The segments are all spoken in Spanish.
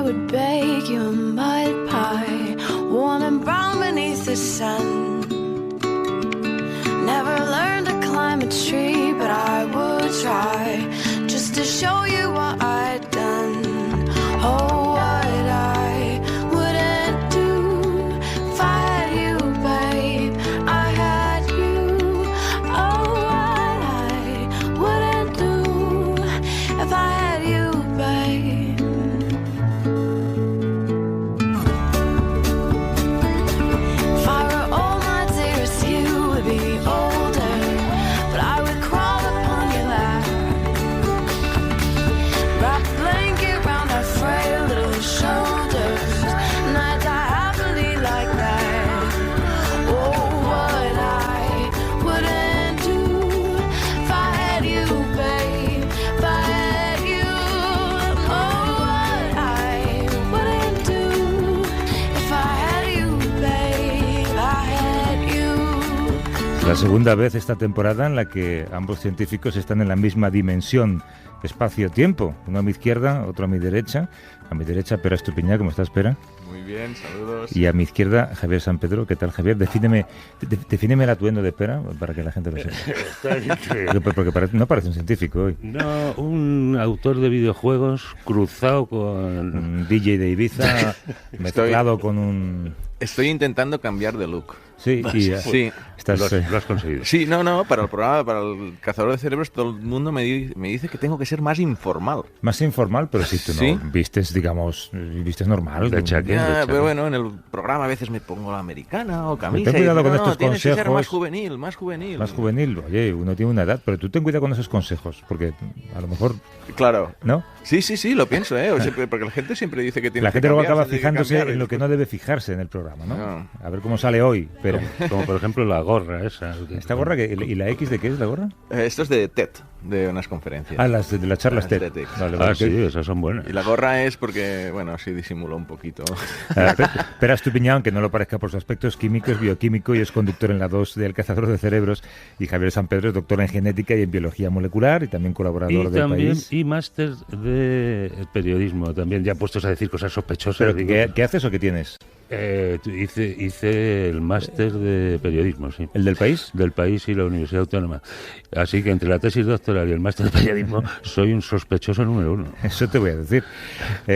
I would bake you a mud pie, warm and brown beneath the sun. Never learned to climb a tree, but I would try, just to show you what I'd done. Oh, what I wouldn't do if I had you, babe. I had you. Oh, what I wouldn't do if I had you, babe. If I were old, my dearest, you would be older, but I would crawl upon your lap, wrap a blanket round our frail little shoulders, and I'd die happily like that. Oh, what I wouldn't do if I had you, babe, if I had you. Oh, what I wouldn't do if I had you, babe, I had you. La segunda vez esta temporada en la que ambos científicos están en la misma dimensión, espacio-tiempo. Uno a mi izquierda, otro a mi derecha. A mi derecha, Pera Estupiñán. ¿Cómo estás, Pera? Muy bien, saludos. Y a mi izquierda, Javier San Pedro. ¿Qué tal, Javier? Defíneme el atuendo de Pera para que la gente lo sepa. Porque no parece un científico hoy. No, un autor de videojuegos cruzado con un DJ de Ibiza mezclado con un... Estoy intentando cambiar de look. Sí, y sí. Lo has conseguido. Sí, no, para el programa, para el Cazador de Cerebros, todo el mundo me dice que tengo que ser más informal. Más informal, pero si tú no vistes, digamos, vistes normal. De chaqueta. Pero bueno, en el programa a veces me pongo la americana o camisa. Ten cuidado con estos tienes consejos. Que ser más juvenil. Más juvenil. Oye, uno tiene una edad, pero tú ten cuidado con esos consejos, porque a lo mejor... Claro. ¿No? Sí, lo pienso, O sea, porque la gente siempre dice que tiene la que gente luego acaba cambiar, fijándose cambiar, en lo que no debe fijarse en el programa, ¿no? A ver cómo sale hoy, pero... Como por ejemplo la gorra esa. ¿Esta gorra? ¿Y la X de qué es la gorra? Esto es de TED, de unas conferencias. Ah, de las charlas TED. Vale, sí, esas son buenas. Y la gorra es porque, bueno, así disimula un poquito. Pera Estupiñán, aunque no lo parezca por su aspecto, es químico, es bioquímico y es conductor en la 2 del Cazador de Cerebros. Y Javier San Pedro es doctor en genética y en biología molecular y también colaborador del País. Y máster de periodismo también, ya puestos a decir cosas sospechosas. ¿Pero qué haces o qué tienes? Hice el máster de periodismo, sí. ¿El del País? Del País y la Universidad Autónoma. Así que entre la tesis doctoral y el máster de periodismo soy un sospechoso número 1. Eso te voy a decir.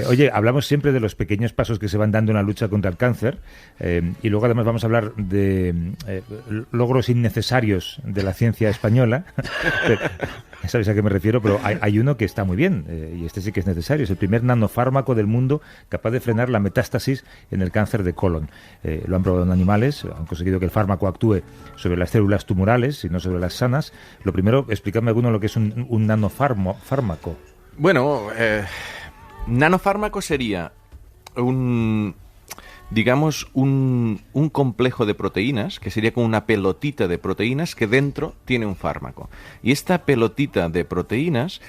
Oye, hablamos siempre de los pequeños pasos que se van dando en la lucha contra el cáncer y luego además vamos a hablar de logros innecesarios de la ciencia española. Ya sabéis a qué me refiero, pero hay uno que está muy bien y este sí que es necesario. Es el primer nanofármaco del mundo capaz de frenar la metástasis en el cáncer de colon. Lo han probado en animales, han conseguido que el fármaco actúe sobre las células tumorales y no sobre las sanas. Lo primero, explícame alguno lo que es un nanofármaco. Bueno, nanofármaco sería un complejo de proteínas, que sería como una pelotita de proteínas que dentro tiene un fármaco. Y esta pelotita de proteínas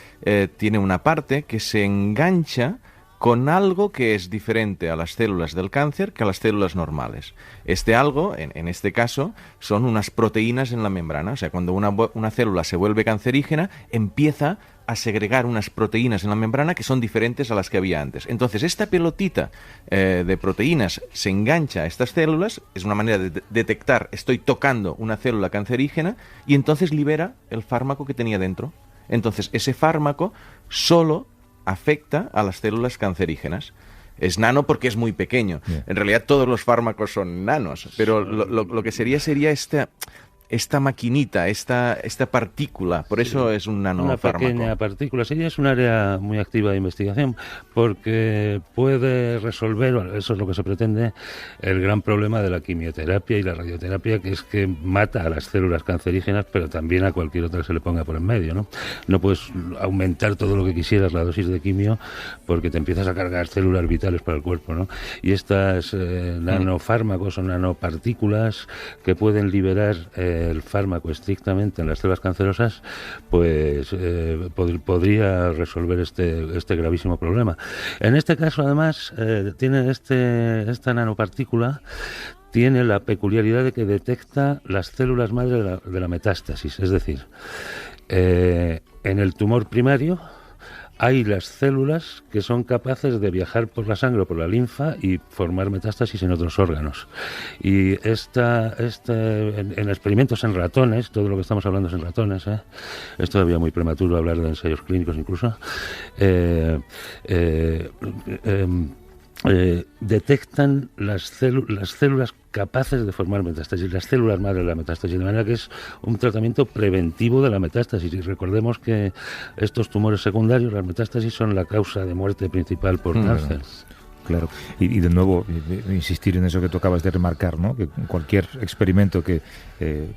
tiene una parte que se engancha con algo que es diferente a las células del cáncer que a las células normales. Este algo, en este caso, son unas proteínas en la membrana. O sea, cuando una célula se vuelve cancerígena, empieza a segregar unas proteínas en la membrana que son diferentes a las que había antes. Entonces, esta pelotita de proteínas se engancha a estas células, es una manera de detectar, estoy tocando una célula cancerígena, y entonces libera el fármaco que tenía dentro. Entonces, ese fármaco solo afecta a las células cancerígenas. Es nano porque es muy pequeño. Yeah. En realidad todos los fármacos son nanos, pero lo que sería esta maquinita, esta partícula, por eso es un nanofármaco. Una pequeña partícula, sí, es un área muy activa de investigación, porque puede resolver, bueno, eso es lo que se pretende, el gran problema de la quimioterapia y la radioterapia, que es que mata a las células cancerígenas, pero también a cualquier otra que se le ponga por en medio, ¿no? No puedes aumentar todo lo que quisieras la dosis de quimio, porque te empiezas a cargar células vitales para el cuerpo, ¿no? Y estas nanofármacos o nanopartículas que pueden liberar el fármaco estrictamente en las células cancerosas, pues podría resolver este gravísimo problema. En este caso, además, tiene esta nanopartícula tiene la peculiaridad de que detecta las células madre de la metástasis, es decir, en el tumor primario hay las células que son capaces de viajar por la sangre o por la linfa y formar metástasis en otros órganos. Y en experimentos en ratones, todo lo que estamos hablando es en ratones, es todavía muy prematuro hablar de ensayos clínicos incluso, detectan las células capaces de formar metástasis, las células madre de la metástasis, de manera que es un tratamiento preventivo de la metástasis. Y recordemos que estos tumores secundarios, las metástasis, son la causa de muerte principal por cáncer. Claro, y de nuevo insistir en eso que tú acabas de remarcar, ¿no? Que cualquier experimento que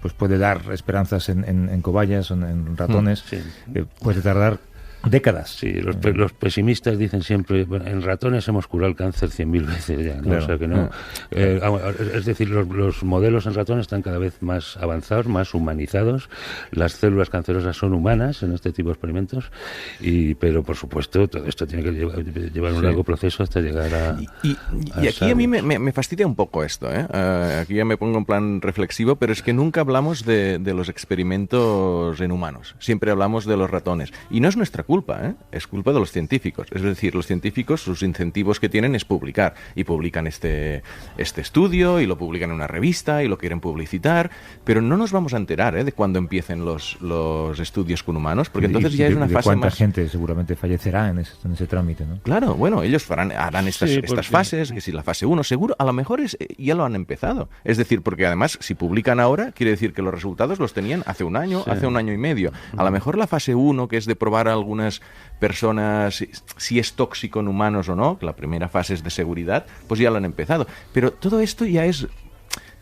pues puede dar esperanzas en cobayas o en ratones puede tardar décadas. Sí, los pesimistas dicen siempre, bueno, en ratones hemos curado el cáncer 100.000 veces ya, ¿no? Claro. O sea que no. Es decir, los modelos en ratones están cada vez más avanzados, más humanizados. Las células cancerosas son humanas en este tipo de experimentos, pero por supuesto todo esto tiene que llevar un largo proceso hasta llegar a... Y aquí a mí me fastidia un poco esto, ¿eh? Aquí ya me pongo en plan reflexivo, pero es que nunca hablamos de los experimentos en humanos. Siempre hablamos de los ratones. Y no es nuestra culpa, ¿eh? Es culpa de los científicos. Es decir, los científicos, sus incentivos que tienen es publicar. Y publican este estudio, y lo publican en una revista, y lo quieren publicitar, pero no nos vamos a enterar, ¿eh?, de cuándo empiecen los estudios con humanos, porque entonces ya es una fase cuánta más... gente seguramente fallecerá en ese trámite, ¿no? Claro, bueno, ellos harán estas fases, que si la fase 1, seguro, a lo mejor ya lo han empezado. Es decir, porque además, si publican ahora, quiere decir que los resultados los tenían hace un año, hace un año y medio. A lo mejor la fase 1, que es de probar a algunas personas si es tóxico en humanos o no, que la primera fase es de seguridad, pues ya lo han empezado. Pero todo esto ya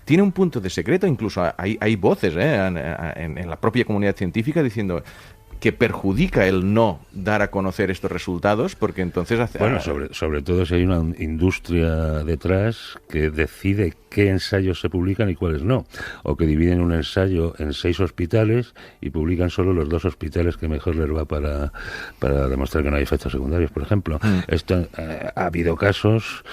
tiene un punto de secreto, incluso hay voces en la propia comunidad científica diciendo que perjudica el no dar a conocer estos resultados, porque entonces Bueno, sobre todo si hay una industria detrás que decide qué ensayos se publican y cuáles no, o que dividen un ensayo en 6 hospitales y publican solo los 2 hospitales que mejor les va para demostrar que no hay efectos secundarios, por ejemplo. Esto, ha habido casos.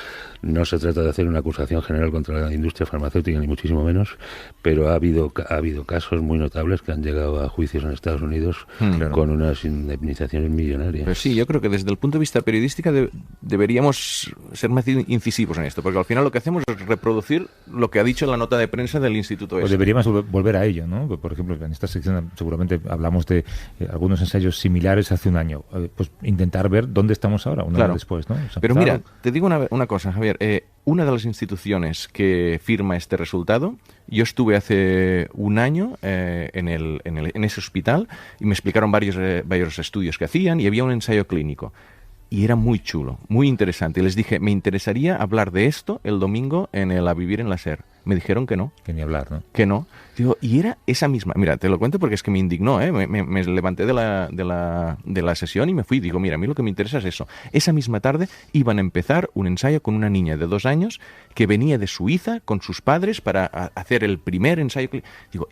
No se trata de hacer una acusación general contra la industria farmacéutica, ni muchísimo menos, pero ha habido casos muy notables que han llegado a juicios en Estados Unidos con unas indemnizaciones millonarias. Pues sí, yo creo que desde el punto de vista periodístico deberíamos ser más incisivos en esto, porque al final lo que hacemos es reproducir lo que ha dicho la nota de prensa del Instituto Pues deberíamos volver a ello, ¿no? Por ejemplo, en esta sección seguramente hablamos de algunos ensayos similares hace un año. Pues intentar ver dónde estamos ahora, un año después, ¿no? Pero mira, te digo una cosa, Javier. Una de las instituciones que firma este resultado, yo estuve hace un año en ese hospital y me explicaron varios estudios que hacían y había un ensayo clínico. Y era muy chulo, muy interesante. Y les dije, me interesaría hablar de esto el domingo en el A Vivir en la SER. Me dijeron que no. Que ni hablar, ¿no? Que no. Digo, y era esa misma... Mira, te lo cuento porque es que me indignó, ¿eh? Me levanté de la sesión y me fui. Digo, mira, a mí lo que me interesa es eso. Esa misma tarde iban a empezar un ensayo con una niña de 2 años que venía de Suiza con sus padres para hacer el primer ensayo. Digo,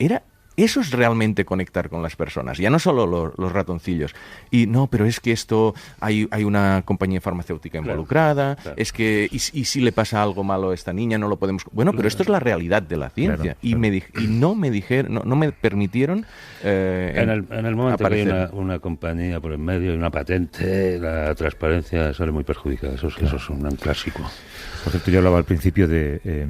eso es realmente conectar con las personas, ya no solo los ratoncillos. Y no, pero es que esto hay una compañía farmacéutica involucrada, es que y si le pasa algo malo a esta niña no lo podemos... Bueno, pero esto es la realidad de la ciencia. Y no me permitieron en el momento aparecer. que hay una compañía por en medio y una patente, la transparencia sale muy perjudicada. Eso es un clásico. Por cierto, yo hablaba al principio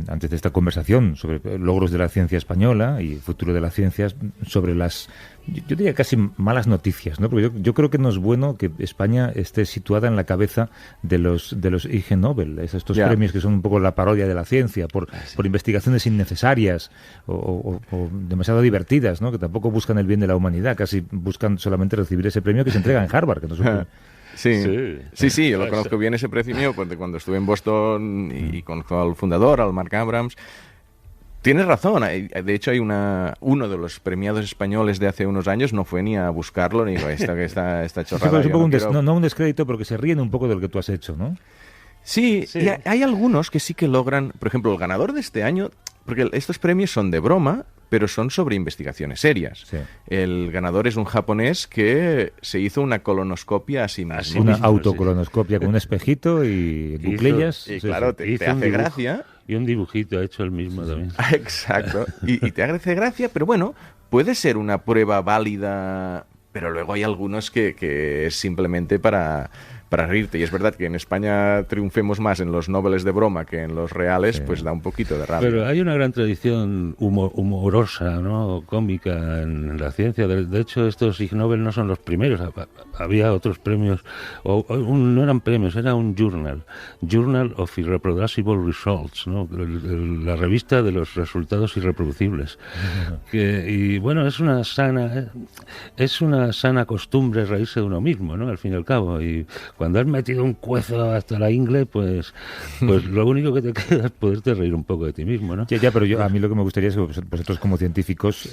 antes de esta conversación sobre logros de la ciencia española y futuro de la ciencia, sobre yo diría casi malas noticias, ¿no? Porque yo creo que no es bueno que España esté situada en la cabeza de los Ig Nobel, estos premios que son un poco la parodia de la ciencia, por investigaciones innecesarias o demasiado divertidas, ¿no? Que tampoco buscan el bien de la humanidad, casi buscan solamente recibir ese premio que se entrega en Harvard, que no es un... Sí, yo lo conozco bien ese premio cuando estuve en Boston y conozco al fundador, al Mark Abrams. Tienes razón, de hecho hay uno de los premiados españoles de hace unos años no fue ni a buscarlo, ni digo, esta chorrada. Es un poco no un descrédito porque se ríen un poco de lo que tú has hecho, ¿no? Sí. Y hay algunos que sí que logran, por ejemplo, el ganador de este año, porque estos premios son de broma, pero son sobre investigaciones serias. Sí. El ganador es un japonés que se hizo una colonoscopia a sí mismo. Una autocolonoscopia con un espejito y cuclillas. Y claro, te hace gracia. Y un dibujito ha hecho él mismo también. Exacto. Y te hace gracia, pero bueno, puede ser una prueba válida pero luego hay algunos que es simplemente para reírte. Y es verdad que en España triunfemos más en los noveles de broma que en los reales, pues da un poquito de rabia. Pero hay una gran tradición humorosa, ¿no? Cómica en la ciencia. De hecho, estos Ig Nobel no son los primeros. Había otros premios, no eran premios, era un Journal of Irreproducible Results, ¿no? La revista de los resultados irreproducibles. Y bueno, es una sana costumbre reírse de uno mismo, ¿no? Al fin y al cabo. Y cuando has metido un cuezo hasta la ingle, pues lo único que te queda es poderte reír un poco de ti mismo, ¿no? Ya, pero a mí lo que me gustaría es que vosotros como científicos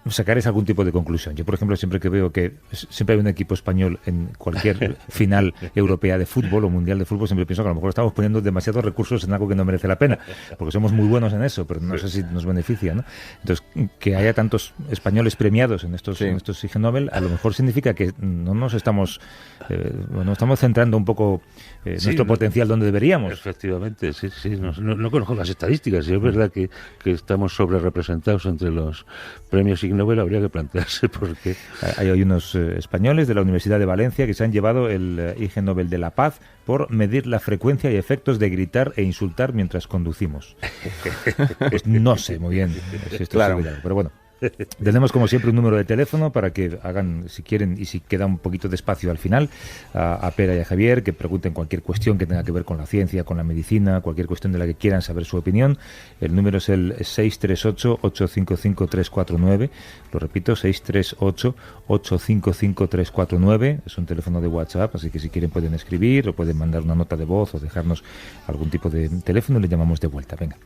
sacaréis algún tipo de conclusión. Yo, por ejemplo, siempre que veo que siempre hay un equipo español en cualquier final europea de fútbol o mundial de fútbol, siempre pienso que a lo mejor estamos poniendo demasiados recursos en algo que no merece la pena, porque somos muy buenos en eso, pero no sé si nos beneficia, ¿no? Entonces, que haya tantos españoles premiados en estos Ig Nobel, a lo mejor significa que no estamos centrando un poco nuestro potencial donde deberíamos. Efectivamente, sí. No conozco las estadísticas, y es verdad que estamos sobre representados entre los premios Ig Nobel. Habría que plantearse por qué. Hay unos españoles de la Universidad de Valencia que se han llevado el Ig Nobel de la Paz por medir la frecuencia y efectos de gritar e insultar mientras conducimos. Pues no sé muy bien si esto es cuidado, pero bueno. Tenemos como siempre un número de teléfono para que hagan, si quieren y si queda un poquito de espacio al final, a Pera y a Javier, que pregunten cualquier cuestión que tenga que ver con la ciencia, con la medicina, cualquier cuestión de la que quieran saber su opinión. El número es el 638-855-349, lo repito, 638-855-349, es un teléfono de WhatsApp, así que si quieren pueden escribir o pueden mandar una nota de voz o dejarnos algún tipo de teléfono y le llamamos de vuelta. Venga.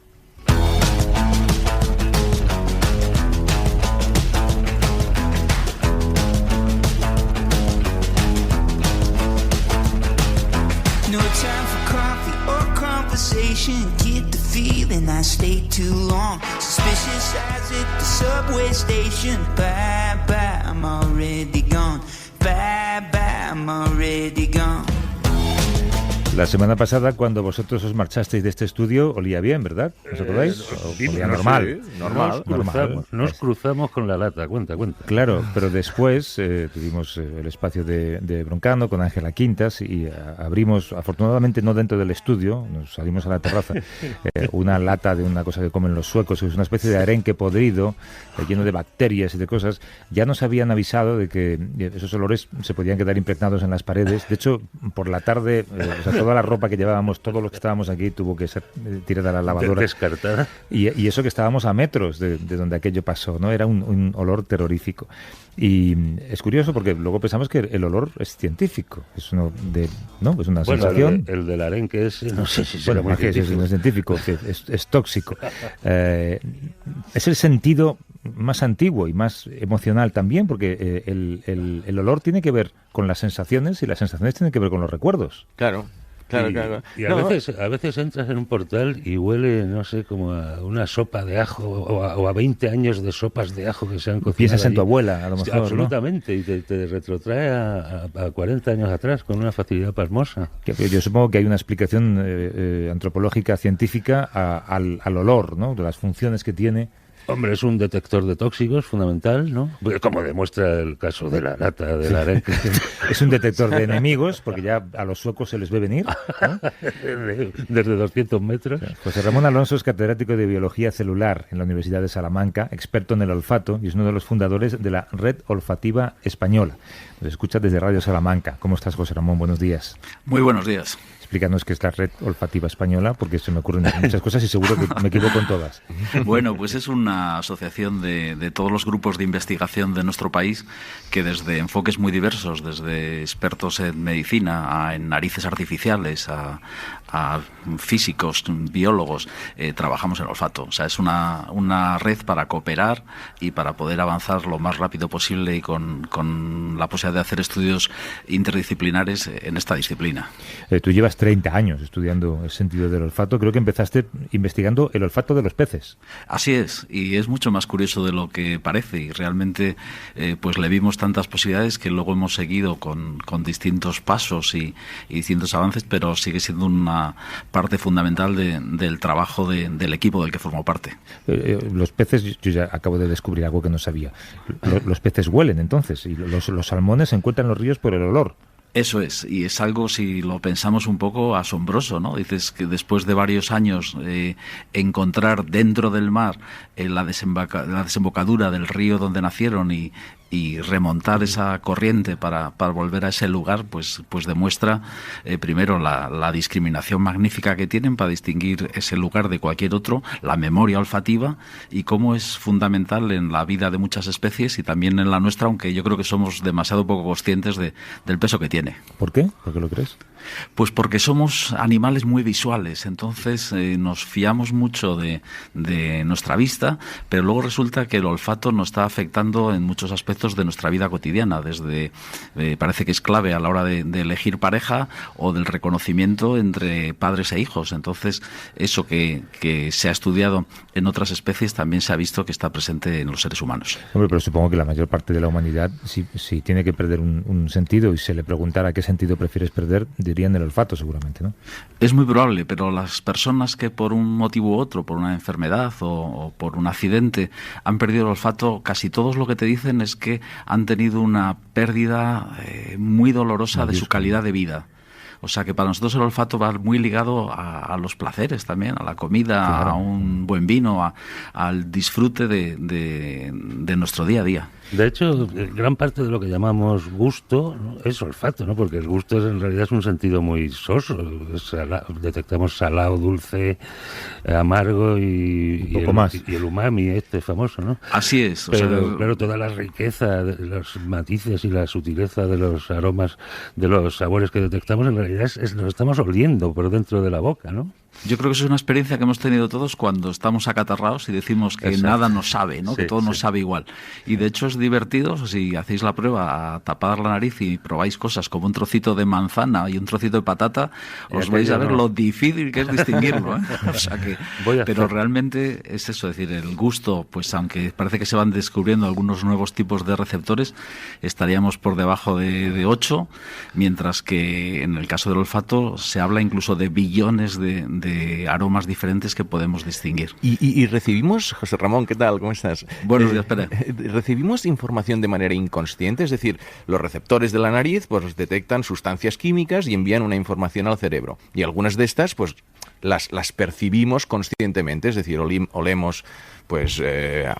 Get the feeling I stayed too long. Suspicious eyes at the subway station. Bye bye, I'm already gone. Bye bye, I'm already gone. La semana pasada, cuando vosotros os marchasteis de este estudio, olía bien, ¿verdad? ¿Os acordáis? Olía normal. Sí, normal. Nos cruzamos con la lata, cuenta. Claro, pero después tuvimos el espacio de Broncano con Ángela Quintas y abrimos, afortunadamente no dentro del estudio, nos salimos a la terraza, una lata de una cosa que comen los suecos, que es una especie de arenque podrido, lleno de bacterias y de cosas. Ya nos habían avisado de que esos olores se podían quedar impregnados en las paredes. De hecho, por la tarde, toda la ropa que llevábamos, todo lo que estábamos aquí, tuvo que ser tirada a la lavadora. Descartada. Y eso que estábamos a metros de donde aquello pasó, ¿no? Era un olor terrorífico. Y es curioso porque luego pensamos que el olor es científico, es ¿no? Es una sensación. El del arenque es, no sé si será muy científico. No es científico, es tóxico. Es el sentido más antiguo y más emocional también, porque el olor tiene que ver con las sensaciones y las sensaciones tienen que ver con los recuerdos. Claro. Y a veces entras en un portal y huele, no sé, como a una sopa de ajo o a 20 años de sopas de ajo que se han cocinado. Piensas en allí. tu abuela, a lo mejor, Absolutamente, ¿no? Y te retrotrae a 40 años atrás con una facilidad pasmosa. Yo supongo que hay una explicación antropológica, científica al olor, ¿no? De las funciones que tiene. Hombre, es un detector de tóxicos fundamental, ¿no? Como demuestra el caso de la lata del arenque. Es un detector de enemigos, porque ya a los suecos se les ve venir, ¿no? Desde 200 metros. José Ramón Alonso es catedrático de Biología Celular en la Universidad de Salamanca, experto en el olfato y es uno de los fundadores de la Red Olfativa Española. Nos escucha desde Radio Salamanca. ¿Cómo estás, José Ramón? Buenos días. Muy buenos días. Explícanos qué es la Red Olfativa Española, porque se me ocurren muchas cosas y seguro que me equivoco en todas. Bueno, pues es una asociación de todos los grupos de investigación de nuestro país que desde enfoques muy diversos, desde expertos en medicina, en narices artificiales, a físicos, biólogos, trabajamos en olfato. O sea, es una red para cooperar y para poder avanzar lo más rápido posible y con la posibilidad de hacer estudios interdisciplinares en esta disciplina. Tú llevas 30 años estudiando el sentido del olfato. Creo que empezaste investigando el olfato de los peces. Así es, y es mucho más curioso de lo que parece, y realmente pues le vimos tantas posibilidades que luego hemos seguido con distintos pasos y distintos avances, pero sigue siendo una una parte fundamental del trabajo del equipo del que formo parte. Los peces, yo ya acabo de descubrir algo que no sabía. Los peces huelen entonces, y los salmones se encuentran en los ríos por el olor. Eso es, y es algo, si lo pensamos un poco, asombroso, ¿no? Dices que después de varios años encontrar dentro del mar la desembocadura del río donde nacieron y remontar esa corriente para volver a ese lugar, pues demuestra primero la discriminación magnífica que tienen para distinguir ese lugar de cualquier otro, la memoria olfativa y cómo es fundamental en la vida de muchas especies y también en la nuestra, aunque yo creo que somos demasiado poco conscientes del peso que tiene. ¿Por qué? ¿Por qué lo crees? Pues porque somos animales muy visuales, entonces nos fiamos mucho de nuestra vista, pero luego resulta que el olfato nos está afectando en muchos aspectos de nuestra vida cotidiana, desde parece que es clave a la hora de elegir pareja o del reconocimiento entre padres e hijos. Entonces eso que se ha estudiado en otras especies también se ha visto que está presente en los seres humanos. Hombre, pero supongo que la mayor parte de la humanidad, si tiene que perder un sentido y se le preguntara qué sentido prefieres perder, dirían el olfato seguramente, ¿no? Es muy probable, pero las personas que por un motivo u otro, por una enfermedad o por un accidente, han perdido el olfato, casi todos lo que te dicen es que han tenido una pérdida muy dolorosa de su calidad de vida. O sea que para nosotros el olfato va muy ligado a los placeres también, a la comida, claro, a un buen vino, al disfrute de nuestro día a día. De hecho, gran parte de lo que llamamos gusto, ¿no?, es olfato, ¿no? Porque el gusto en realidad es un sentido muy soso. Detectamos salado, dulce, amargo y un poco más. Y el umami famoso, ¿no? Así es. Pero claro, toda la riqueza, los matices y la sutileza de los aromas, de los sabores que detectamos, en realidad los estamos oliendo por dentro de la boca, ¿no? Yo creo que eso es una experiencia que hemos tenido todos cuando estamos acatarrados y decimos que nada nos sabe, ¿no? Sí, que todo nos sabe igual. Y de hecho es divertido, si hacéis la prueba a tapar la nariz y probáis cosas como un trocito de manzana y un trocito de patata, os vais a ver lo difícil que es distinguirlo, ¿eh? O sea que, pero realmente es eso, es decir, el gusto, pues aunque parece que se van descubriendo algunos nuevos tipos de receptores, estaríamos por debajo de 8, mientras que en el caso del olfato se habla incluso de billones de aromas diferentes que podemos distinguir. Y recibimos, José Ramón, ¿qué tal? ¿Cómo estás? Buenos días, Pere. ¿Recibimos información de manera inconsciente? Es decir, los receptores de la nariz pues detectan sustancias químicas y envían una información al cerebro. Y algunas de estas pues las percibimos conscientemente, es decir, olemos pues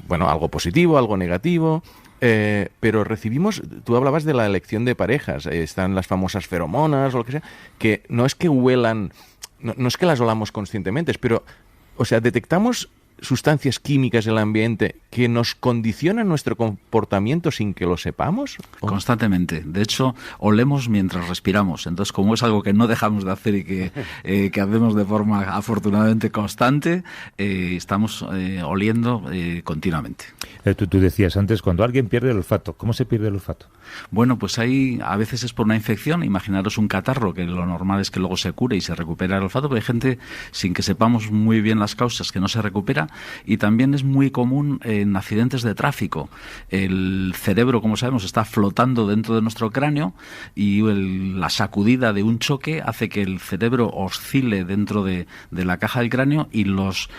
algo positivo, algo negativo. Pero recibimos, tú hablabas de la elección de parejas, están las famosas feromonas o lo que sea, que no es que huelan, no es que las olamos conscientemente, pero, o sea, detectamos sustancias químicas en el ambiente que nos condicionan nuestro comportamiento sin que lo sepamos. Constantemente. De hecho, olemos mientras respiramos. Entonces, como es algo que no dejamos de hacer y que hacemos de forma afortunadamente constante, estamos oliendo continuamente. Tú decías antes, cuando alguien pierde el olfato, ¿cómo se pierde el olfato? Bueno, pues ahí a veces es por una infección. Imaginaros un catarro, que lo normal es que luego se cure y se recupera el olfato, pero hay gente, sin que sepamos muy bien las causas, que no se recupera. Y también es muy común en accidentes de tráfico. El cerebro, como sabemos, está flotando dentro de nuestro cráneo y la sacudida de un choque hace que el cerebro oscile dentro de la caja del cráneo y los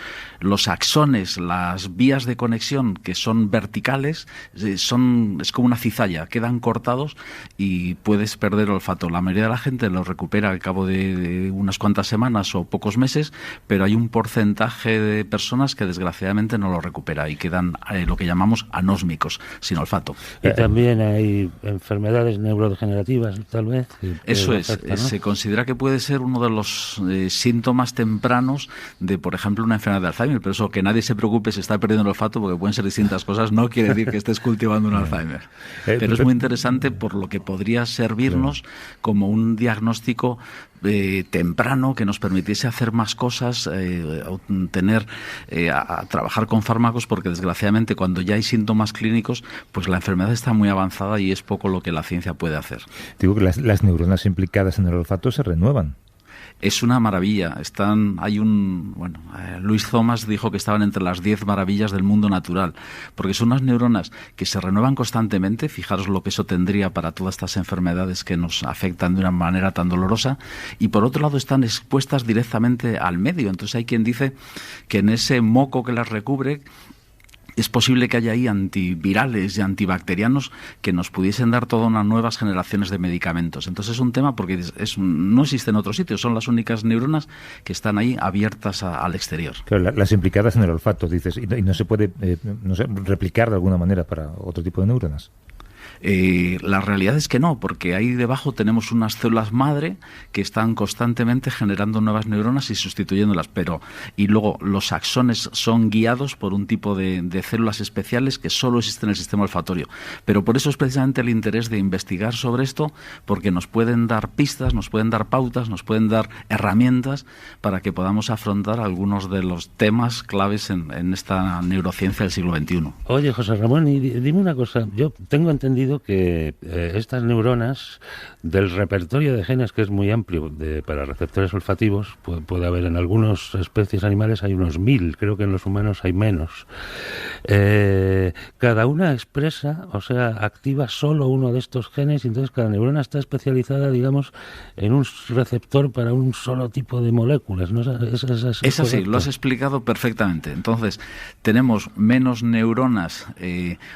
axones, las vías de conexión que son verticales, es como una cizalla, quedan cortados y puedes perder el olfato. La mayoría de la gente lo recupera al cabo de unas cuantas semanas o pocos meses, pero hay un porcentaje de personas que desgraciadamente no lo recupera y quedan lo que llamamos anósmicos, sin olfato. Y también hay enfermedades neurodegenerativas, tal vez. Eso es, afecta, ¿no? Se considera que puede ser uno de los síntomas tempranos de, por ejemplo, una enfermedad de Alzheimer, pero eso, que nadie se preocupe si está perdiendo el olfato, porque pueden ser distintas cosas, no quiere decir que estés cultivando un Alzheimer. Pero es muy interesante por lo que podría servirnos como un diagnóstico temprano que nos permitiese hacer más cosas, a trabajar con fármacos, porque desgraciadamente cuando ya hay síntomas clínicos, pues la enfermedad está muy avanzada y es poco lo que la ciencia puede hacer. Digo que las neuronas implicadas en el olfato se renuevan. Es una maravilla. Luis Thomas dijo que estaban entre las 10 maravillas del mundo natural, porque son unas neuronas que se renuevan constantemente. Fijaros lo que eso tendría para todas estas enfermedades que nos afectan de una manera tan dolorosa, y por otro lado están expuestas directamente al medio. Entonces hay quien dice que en ese moco que las recubre es posible que haya ahí antivirales y antibacterianos que nos pudiesen dar todas unas nuevas generaciones de medicamentos. Entonces es un tema porque no existe en otros sitios, son las únicas neuronas que están ahí abiertas al exterior. Claro, las implicadas en el olfato, dices, y no se puede replicar de alguna manera para otro tipo de neuronas. La realidad es que no, porque ahí debajo tenemos unas células madre que están constantemente generando nuevas neuronas y sustituyéndolas, y luego los axones son guiados por un tipo de células especiales que solo existen en el sistema olfatorio. Pero por eso es precisamente el interés de investigar sobre esto, porque nos pueden dar pistas, nos pueden dar pautas, nos pueden dar herramientas para que podamos afrontar algunos de los temas claves en esta neurociencia del siglo XXI. Oye, José Ramón, y dime una cosa, yo tengo entendido que estas neuronas, del repertorio de genes, que es muy amplio para receptores olfativos, puede haber en algunas especies animales, hay unos 1000, creo que en los humanos hay menos. Cada una expresa, o sea, activa solo uno de estos genes, y entonces cada neurona está especializada, digamos, en un receptor para un solo tipo de moléculas, ¿no? Es así, lo has explicado perfectamente. Entonces, tenemos menos neuronas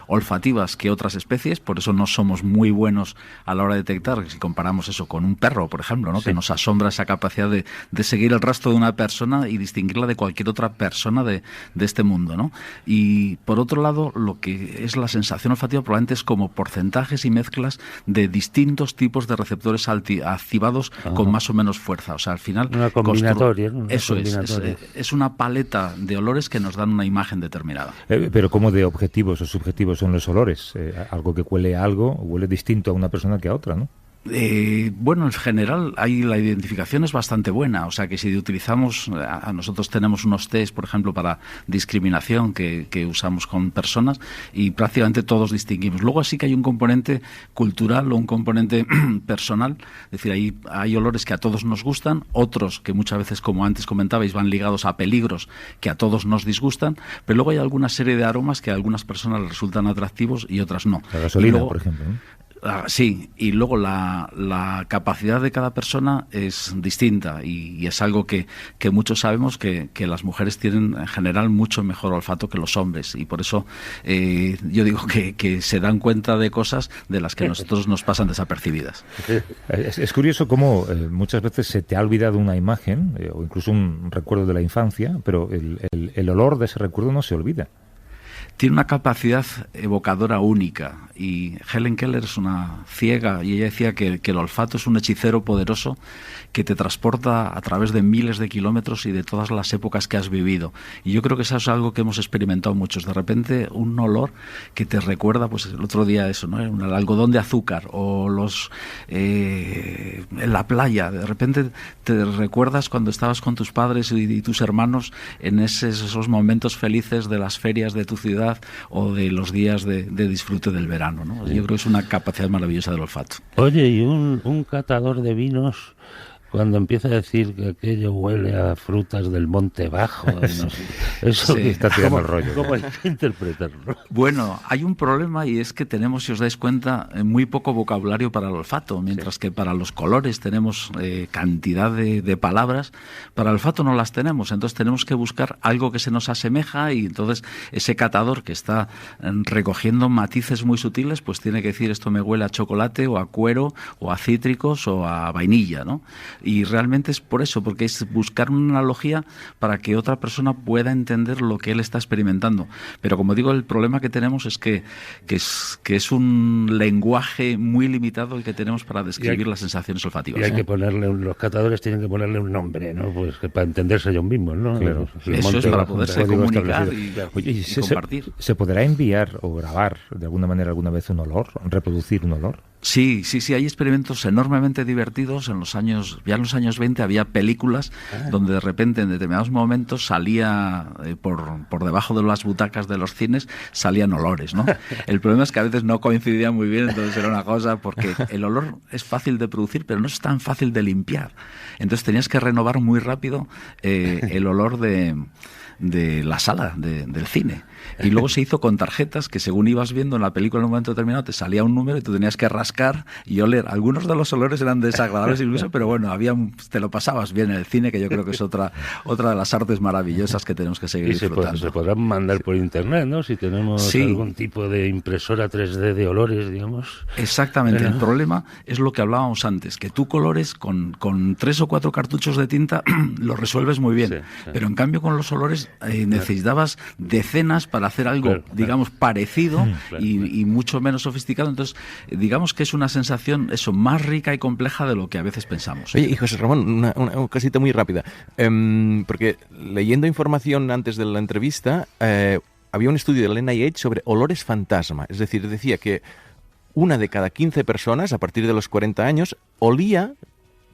olfativas que otras especies, por eso no somos muy buenos a la hora de detectar, si comparamos eso con un perro, por ejemplo, ¿no? Sí. Que nos asombra esa capacidad de seguir el rastro de una persona y distinguirla de cualquier otra persona de este mundo, ¿no? Y por otro lado, lo que es la sensación olfativa probablemente es como porcentajes y mezclas de distintos tipos de receptores activados con más o menos fuerza. O sea, al final... Una combinatoria. Eso es una paleta de olores que nos dan una imagen determinada. Pero ¿cómo de objetivos o subjetivos son los olores? Algo que huele a algo, huele distinto a una persona que a otra, ¿no? Bueno, en general ahí la identificación es bastante buena, o sea que si utilizamos, nosotros tenemos unos test, por ejemplo, para discriminación que usamos con personas y prácticamente todos distinguimos. Luego sí que hay un componente cultural o un componente personal, es decir, hay olores que a todos nos gustan, otros que muchas veces, como antes comentabais, van ligados a peligros que a todos nos disgustan, pero luego hay alguna serie de aromas que a algunas personas les resultan atractivos y otras no. La gasolina, por ejemplo, ¿no? Sí, y luego la capacidad de cada persona es distinta y es algo que muchos sabemos que las mujeres tienen en general mucho mejor olfato que los hombres, y por eso yo digo que se dan cuenta de cosas de las que nosotros nos pasan desapercibidas. Es curioso cómo muchas veces se te ha olvidado una imagen o incluso un recuerdo de la infancia, pero el olor de ese recuerdo no se olvida. Tiene una capacidad evocadora única, y Helen Keller es una ciega y ella decía que el olfato es un hechicero poderoso que te transporta a través de miles de kilómetros y de todas las épocas que has vivido. Y yo creo que eso es algo que hemos experimentado muchos. De repente un olor que te recuerda, pues el otro día eso, ¿no? El algodón de azúcar o en la playa. De repente te recuerdas cuando estabas con tus padres y tus hermanos en esos momentos felices de las ferias de tu ciudad o de los días de disfrute del verano, ¿no? Yo creo que es una capacidad maravillosa del olfato. Oye, y un catador de vinos, cuando empieza a decir que aquello huele a frutas del Monte Bajo, no sé, eso sí, está tirando el rollo. ¿Cómo hay que interpretarlo? Bueno, hay un problema, y es que tenemos, si os dais cuenta, muy poco vocabulario para el olfato, mientras que para los colores tenemos cantidad de palabras. Para el olfato no las tenemos, entonces tenemos que buscar algo que se nos asemeja, y entonces ese catador que está recogiendo matices muy sutiles, pues tiene que decir: esto me huele a chocolate o a cuero o a cítricos o a vainilla, ¿no? Y realmente es por eso, porque es buscar una analogía para que otra persona pueda entender lo que él está experimentando. Pero como digo, el problema que tenemos es que es un lenguaje muy limitado el que tenemos para describir las sensaciones olfativas. Y hay que ponerle, los catadores tienen que ponerle un nombre, ¿no? Pues que para entenderse ellos mismos, ¿no? Claro. Eso es para poderse comunicar y compartir. ¿Se podrá enviar o grabar de alguna manera alguna vez un olor, reproducir un olor? Sí, hay experimentos enormemente divertidos. En los años 20 había películas donde de repente en determinados momentos salía por debajo de las butacas de los cines salían olores, ¿no? El problema es que a veces no coincidían muy bien, entonces era una cosa, porque el olor es fácil de producir, pero no es tan fácil de limpiar. Entonces tenías que renovar muy rápido el olor de la sala del cine. Y luego se hizo con tarjetas que según ibas viendo en la película en un momento determinado te salía un número y tú tenías que rascar y oler. Algunos de los olores eran desagradables incluso, pero bueno, te lo pasabas bien en el cine, que yo creo que es otra de las artes maravillosas que tenemos que seguir disfrutando. Se podrán mandar por internet, ¿no? Si tenemos algún tipo de impresora 3D de olores, digamos. Exactamente. El problema es lo que hablábamos antes, que tú colores con 3 o 4 cartuchos de tinta lo resuelves muy bien, pero en cambio con los olores necesitabas decenas para hacer algo, digamos, parecido y mucho menos sofisticado. Entonces, digamos que es una sensación más rica y compleja de lo que a veces pensamos. Oye, y José Ramón, una cosita muy rápida. Porque leyendo información antes de la entrevista, había un estudio del NIH sobre olores fantasma. Es decir, decía que 1 de cada 15 personas, a partir de los 40 años, olía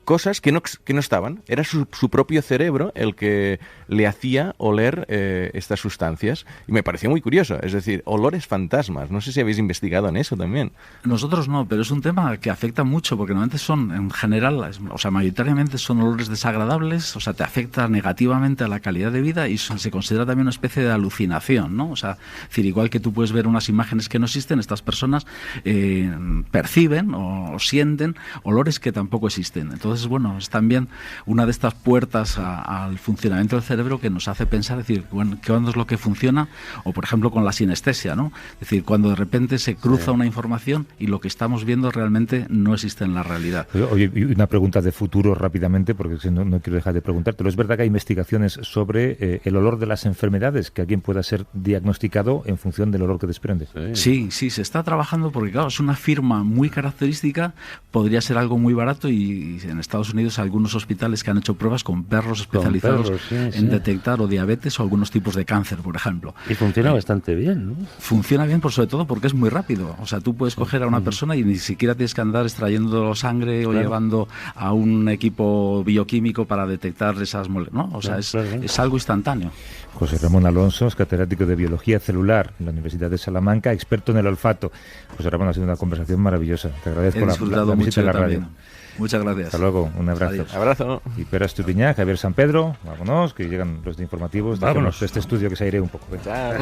cosas que no estaban. Era su propio cerebro el que le hacía oler estas sustancias. Y me pareció muy curioso. Es decir, olores fantasmas. No sé si habéis investigado en eso también. Nosotros no, pero es un tema que afecta mucho, porque normalmente son, en general, mayoritariamente son olores desagradables, te afecta negativamente a la calidad de vida y se considera también una especie de alucinación, ¿no? Es decir, igual que tú puedes ver unas imágenes que no existen, estas personas perciben o sienten olores que tampoco existen. Entonces, bueno, es también una de estas puertas al funcionamiento del cerebro que nos hace pensar, decir, bueno, ¿qué es lo que funciona? O, por ejemplo, con la sinestesia, ¿no? Es decir, cuando de repente se cruza una información y lo que estamos viendo realmente no existe en la realidad. Oye, y una pregunta de futuro rápidamente, porque no quiero dejar de preguntártelo. ¿Es verdad que hay investigaciones sobre el olor de las enfermedades, que alguien pueda ser diagnosticado en función del olor que desprende? Sí, se está trabajando porque, claro, es una firma muy característica, podría ser algo muy barato y en Estados Unidos hay algunos hospitales que han hecho pruebas con perros especializados en detectar o diabetes o algunos tipos de cáncer, por ejemplo. Y funciona bastante bien, ¿no? Funciona bien, sobre todo porque es muy rápido. Tú puedes coger a una persona y ni siquiera tienes que andar extrayendo sangre o llevando a un equipo bioquímico para detectar esas moléculas, ¿no? Es algo instantáneo. José Ramón Alonso es catedrático de Biología Celular en la Universidad de Salamanca, experto en el olfato. José Ramón, ha sido una conversación maravillosa. Te agradezco la visita a la radio. Muchas gracias. Hasta luego, un abrazo. Adiós. Abrazo. Y Pere Estupiñán, Javier San Pedro, vámonos, que llegan los de informativos. Vámonos de este estudio que se aire un poco. Chao.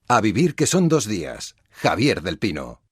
A vivir que son 2 días. Javier del Pino.